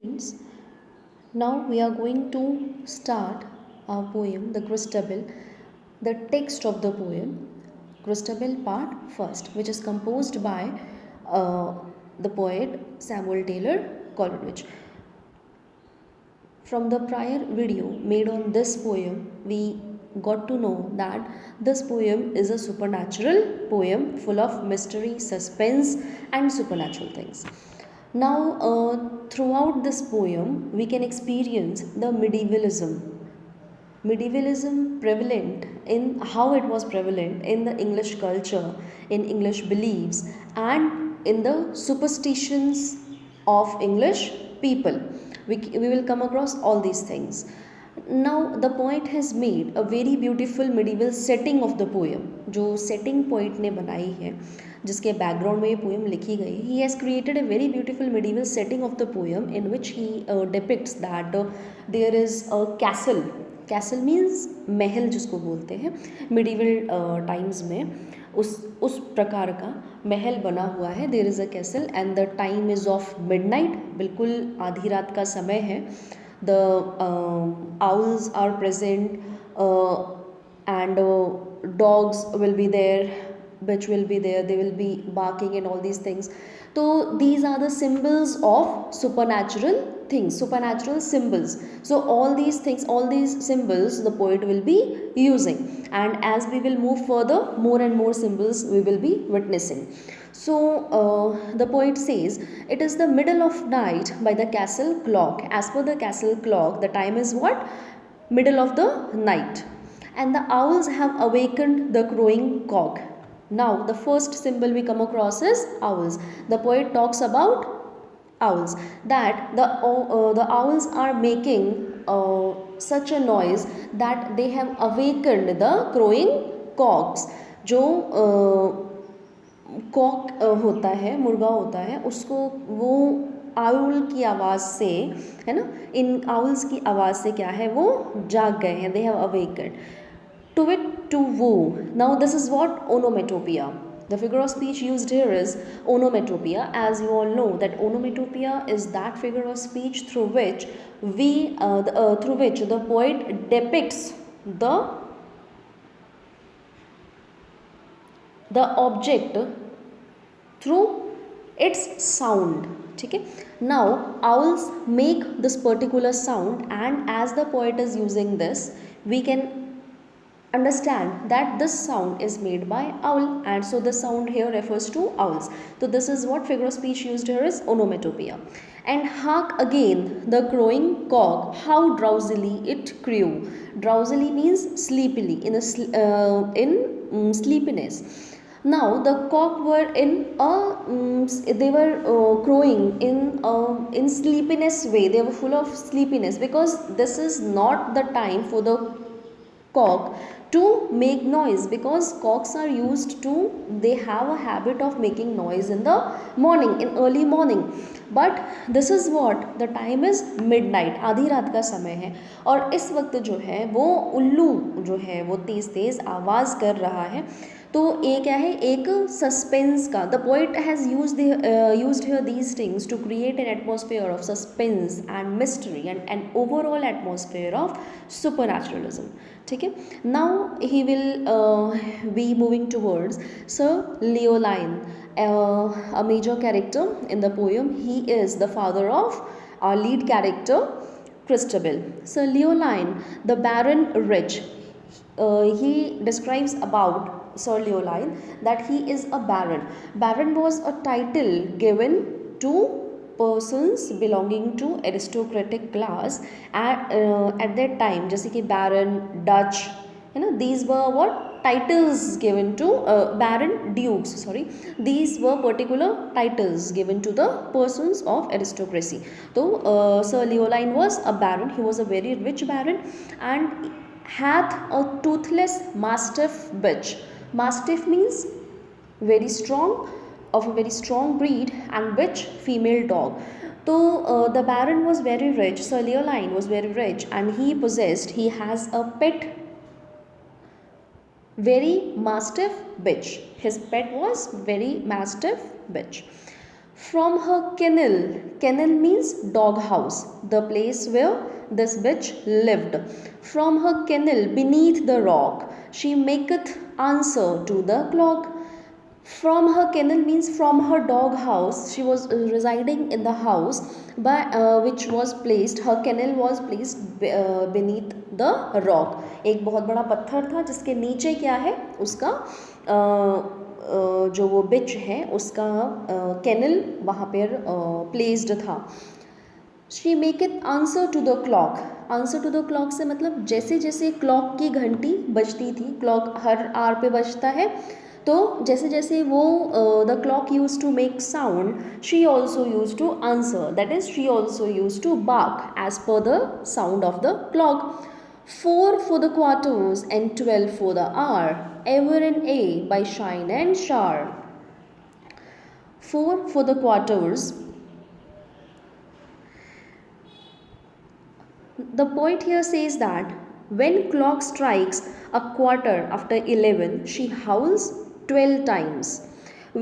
Students, now we are going to start our poem, the Christabel, the text of the poem, Christabel Part First, which is composed by uh, the poet Samuel Taylor Coleridge. From the prior video made on this poem, we got to know that this poem is a supernatural poem full of mystery, suspense, and supernatural things. Now, throughout this poem, we can experience the medievalism prevalent in how it was prevalent in the English culture, in English beliefs, and in the superstitions of English people. We will come across all these things. Now the poet has made a very beautiful medieval setting of the poem. जो setting poet ने बनाई है, जिसके background में ये poem लिखी गई, he has created a very beautiful medieval setting of the poem in which he depicts that there is a castle. Castle means महल जिसको बोलते हैं मिडीवल टाइम्स में उस प्रकार का महल बना हुआ है. There is a castle and the time is of midnight, बिल्कुल आधी रात का समय है. The owls are present and dogs will be there, which will be there, they will be barking and all these things. So these are the symbols of supernatural things, supernatural symbols. So all these things, all these symbols the poet will be using, and as we will move further, more and more symbols we will be witnessing. So the poet says, it is the middle of night by the castle clock. As per the castle clock, the time is what? Middle of the night. And the owls have awakened the crowing cock. Now the first symbol we come across is owls. The poet talks about owls, that the owls are making such a noise that they have awakened the crowing cocks. जो Kock होता है, मुर्गा होता है, उसको वो owl की आवाज़ से, है ना, इन आउल्स की आवाज़ से क्या है, वो जाग गए हैं. They have awakened. To it, to woo. Now this is what onomatopoeia. The figure of speech used here is onomatopoeia. As you all know that onomatopoeia is that figure of speech through which the poet depicts the object through its sound. ठीक है. Now owls make this particular sound, and as the poet is using this, we can understand that this sound is made by owl, and so the sound here refers to owls. So this is what figure of speech used here is onomatopoeia. And hark again the crowing cock, how drowsily it crew. Drowsily means sleepily, in sleepiness. Now the cock were they were crowing in sleepiness way. They were full of sleepiness, because this is not the time for the cock to make noise, because cocks are used to, they have a habit of making noise in the morning, in early morning. But this is what the time is midnight, आधी रात का समय है, और इस वक्त जो है वो उल्लू जो है वो तेज़ तेज़ आवाज़ कर रहा है. तो ये क्या है, एक सस्पेंस का. The poet has used here these things to create an atmosphere of suspense and mystery and an overall atmosphere of supernaturalism. ठीक है. Now he will be moving towards Sir Leoline, a major character in the poem. He is the father of our lead character Christabel. Sir Leoline, the Baron Rich, he describes about Sir Leoline that he is a baron. Baron was a title given to persons belonging to aristocratic class at that time. जैसे कि baron, Dutch, है ना, these were what titles given to baron, dukes, sorry, these were particular titles given to the persons of aristocracy. So Sir Leoline was a baron. He was a very rich baron and hath a toothless mastiff bitch. Mastiff means very strong, of a very strong breed, and bitch, female dog. So the baron was very rich. Sir Leoline was very rich, and he has a pet, very mastiff bitch. His pet was very mastiff bitch. From her kennel, kennel means dog house, the place where this bitch lived. From her kennel beneath the rock, she maketh answer to the clock. From her kennel means from her dog house, she was residing in the house by which was placed, her kennel was placed beneath the rock. एक बहुत बड़ा पत्थर था जिसके नीचे क्या है उसका जो वो बिच है उसका कैनल वहाँ पर प्लेस्ड था. She make it answer to the clock. Answer to the clock से मतलब जैसे जैसे क्लॉक की घंटी बजती थी, क्लॉक हर आवर पे बजता है, तो जैसे जैसे वो the clock use to make sound, she also use to answer, that is she also use to bark as per the sound of the clock. 4 for the quarters and 12 for the hour, ever and a by shine and shower. 4 for the quarters. The poet here says that when clock strikes a quarter after 11, she howls 12 times.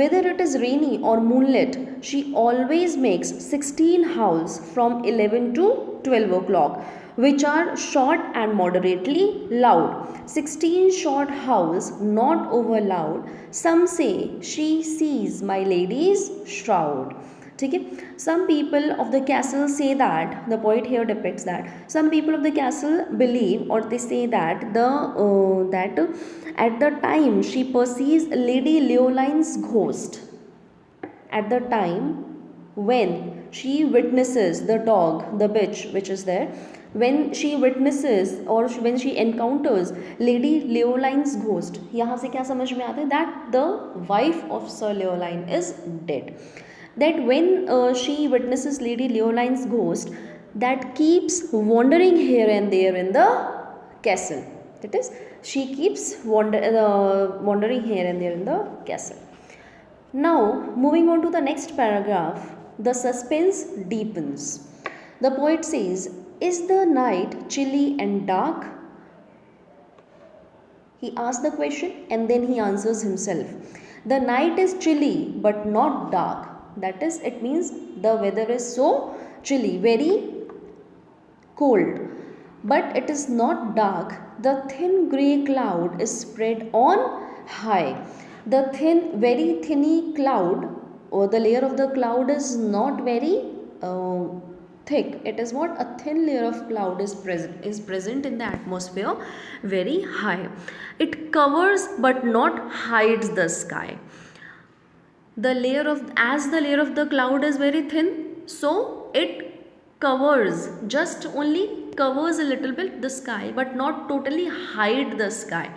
Whether it is rainy or moonlit, she always makes 16 howls from 11 to 12 o'clock, which are short and moderately loud. 16 short howls, not over loud. Some say she sees my lady's shroud. ठीक है. Some people of the castle say that, the poet here depicts that some people of the castle believe or they say that that at the time she perceives Lady Leoline's ghost. At the time when she witnesses the dog, the bitch which is there, when she witnesses or when she encounters Lady Leoline's ghost, यहाँ से क्या समझ में आता है, that the wife of Sir Leoline is dead. That when she witnesses Lady Leoline's ghost, that keeps wandering here and there in the castle. That is, she keeps wandering here and there in the castle. Now, moving on to the next paragraph, the suspense deepens. The poet says, is the night chilly and dark? He asks the question and then he answers himself. The night is chilly but not dark. That is, it means the weather is so chilly, very cold, but it is not dark. The thin grey cloud is spread on high. The thin, very thinny cloud, or the layer of the cloud is not very thick. It is what, a thin layer of cloud is present in the atmosphere, very high. It covers but not hides the sky. The layer of, as the layer of the cloud is very thin, so it covers, just only covers a little bit the sky but not totally hide the sky.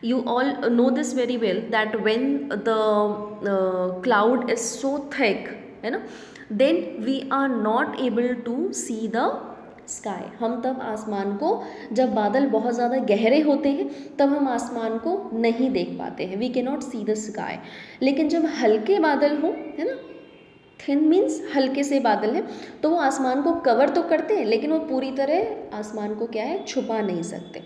You all know this very well that when the cloud is so thick, you know, then we are not able to see the sky. हम तब आसमान को, जब बादल बहुत ज़्यादा गहरे होते हैं तब हम आसमान को नहीं देख पाते हैं, we can not see the sky. लेकिन जब हल्के बादल हो, है ना, थिन मीन्स हल्के से बादल हैं, तो वो आसमान को कवर तो करते हैं लेकिन वो पूरी तरह आसमान को क्या है, छुपा नहीं सकते.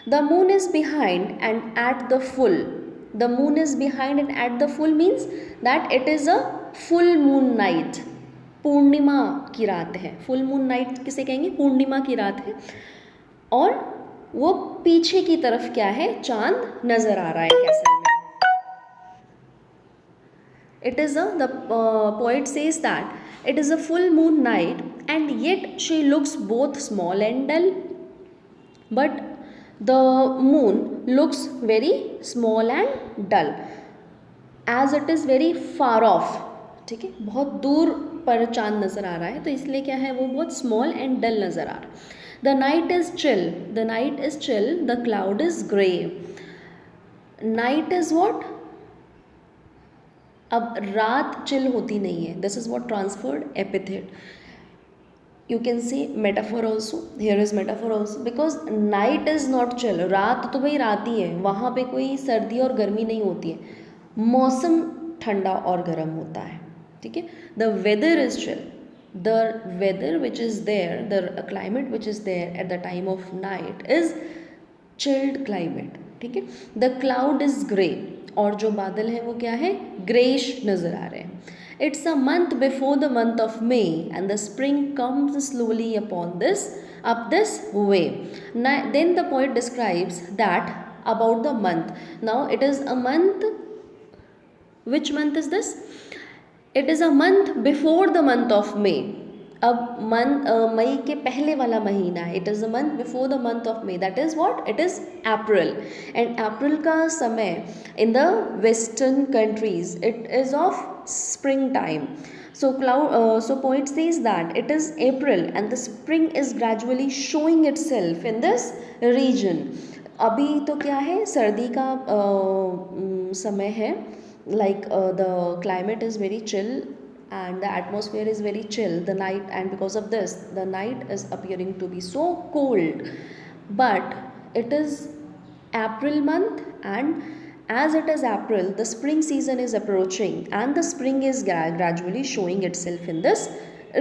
The moon is behind and at the full. The moon is behind and at the full means that it is a full moon night. पूर्णिमा की रात है. फुल मून नाइट किसे कहेंगे, पूर्णिमा की रात है, और वो पीछे की तरफ क्या है, चांद नजर आ रहा है कैसल में. It is the poet says that it is a full moon night and yet she looks both small and dull. But the moon looks very small and dull as it is very far off. ठीक है, बहुत दूर पर चांद नज़र आ रहा है, तो इसलिए क्या है, वो बहुत स्मॉल एंड डल नज़र आ रहा है. The night is chill. The night is chill. The cloud is grey. Night is what, अब रात चिल होती नहीं है. This is what transferred epithet. You can say metaphor also, here is metaphor also, because night is not chill. रात तो भाई रात ही है, वहाँ पे कोई सर्दी और गर्मी नहीं होती है, मौसम ठंडा और गर्म होता है. ठीक है, the weather is chill. The weather which is there, the climate which is there at the time of night is chilled climate. ठीक है, द क्लाउड इज़ ग्रे, और जो बादल हैं वो क्या है, ग्रेइश नज़र आ रहे हैं. It's a month before the month of May, and the spring comes slowly upon this up this way. Then the poet describes that about the month. Now it is a month. Which month is this? It is a month before the month of May. अब month मई के पहले वाला महीना है. It is a month before the month of May. That is what? It is April. And April का समय in the western countries it is of springtime. So poet says that it is April and the spring is gradually showing itself in this region. अभी तो क्या है, सर्दी का समय है. Like the climate is very chill and the atmosphere is very chill, the night, and because of this the night is appearing to be so cold. But it is April month, and as it is April, the spring season is approaching and the spring is gradually showing itself in this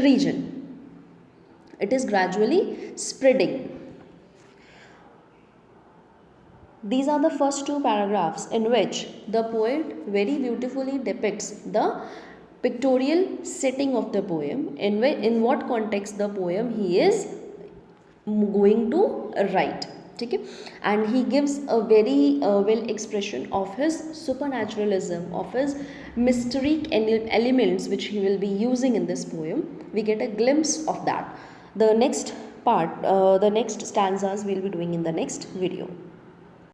region. It is gradually spreading. These are the first two paragraphs in which the poet very beautifully depicts the pictorial setting of the poem, in what context the poem he is going to write. Okay? And he gives a very well expression of his supernaturalism, of his mysteric elements which he will be using in this poem. We get a glimpse of that. The next part, the next stanzas we'll be doing in the next video.